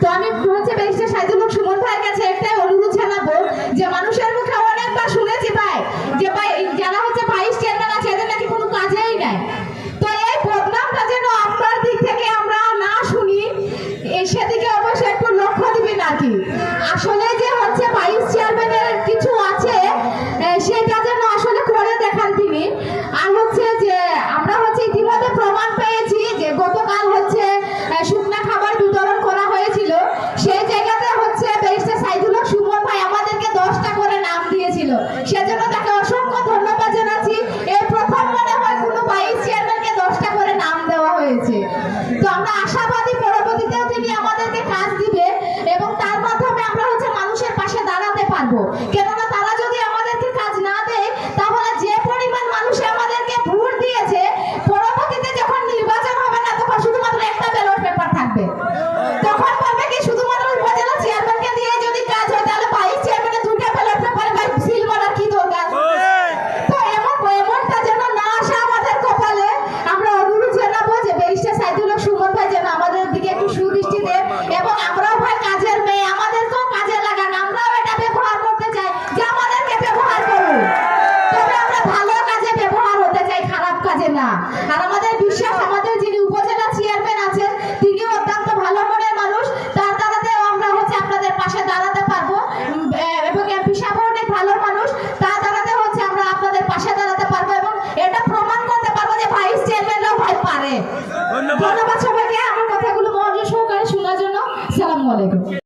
তো আমি হচ্ছে ব্যারিস্টার সাইদুল হক সুমন ভাইয়ের কাছে একটাই অনুরোধ জানাবো যে মানুষের মুখে অনেকবার শুনেছি ভাই যে ভাই যারা হচ্ছে ভাইস চেয়ারম্যান আছে এদের নাকি কোনো কাজেই নাই। তো এই বদনামটা যেন আপনার দিক থেকে আমরা না শুনি, সেদিকে অবশ্যই একটু লক্ষ্য দিবেন আর কি। আসলে যে হচ্ছে ভাইস চেয়ারম্যানের কিছু আছে সেটা যেন আসলে করে দেখান তিনি। আর হচ্ছে যে আমরা হচ্ছে ইতিমধ্যে প্রমাণ পেয়েছি যে গতকাল হচ্ছে শুকনা খাবার বিতরণ করা হয়েছিল, সেই জায়গাতে হচ্ছে ব্যারিস্টার সাইদুল হক সুমন ভাই আমাদেরকে 10টা করে নাম দিয়েছিল, সেজন্য তাকে অসংখ্য ধন্যবাদ জানাচ্ছি। এই প্রথম মনে হয় কোনো ভাইস চেয়ারম্যানকে 10টা করে নাম দেওয়া হয়েছে। তো আমরা আশাবাদী পরবর্তীতেও তিনি আমাদেরকে কাজ দিবে এবং তার মাধ্যমে আমরা হচ্ছে মানুষের পাশে দাঁড়াতে পারবো। কেননা তারা যদি আমাদেরকে কাজ না দেয় তাহলে যে পরিমাণ মানুষ আমাদেরকে ভোট দিয়েছে, পরবর্তীতে যখন নির্বাচন হবে না তখন শুধুমাত্র একটা ব্যালট পেপার থাকবে। তখন বলবে কি শুধুমাত্র উপজেলা চেয়ারম্যানকে দিয়ে যদি কাজ হয় তাহলে ভাইস চেয়ারম্যানের 2টা ব্যালট পেপারে ভাই সিল মারার কি দরকার? তো এমনটা যেন না আসে আমাদের কপালে। আমরা অনুরোধ জানাবো যে ব্যারিস্টার সাইদুল হক সুমন ভাই যেন আমাদের দিকে একটু সুদৃষ্টি দেন এবং আমরাও ভাই কাজের মেয়ে, আমাদেরকেও কাজে লাগান। আমরাও এটা ব্যবহার করতে চাই যে আমাদেরকে ব্যবহার করুন, তবে আমরা ভালো কাজে ব্যবহার হতে চাই, খারাপ কাজে না। আর আমাদের বিশ্বাস আমাদের যিনি উপজেলা চেয়ারম্যান আছেন তিনিও অত্যন্ত ভালো মনের মানুষ, তার দ্বারাতেও আমরা হচ্ছে আপনাদের পাশে দাঁড়াতে পারবো এবং এমপি সাহেব অনেক ভালো মানুষ, তার দ্বারাতে হচ্ছে আমরা আপনাদের পাশে দাঁড়াতে পারবো এবং এটা প্রমাণ করতে পারবো যে ভাইস চেয়ারম্যানরাও ভাই পারে। ধন্যবাদ সবাইকে আমার কথাগুলো মনোযোগ সহকারে শোনার জন্য। আসসালামু আলাইকুম।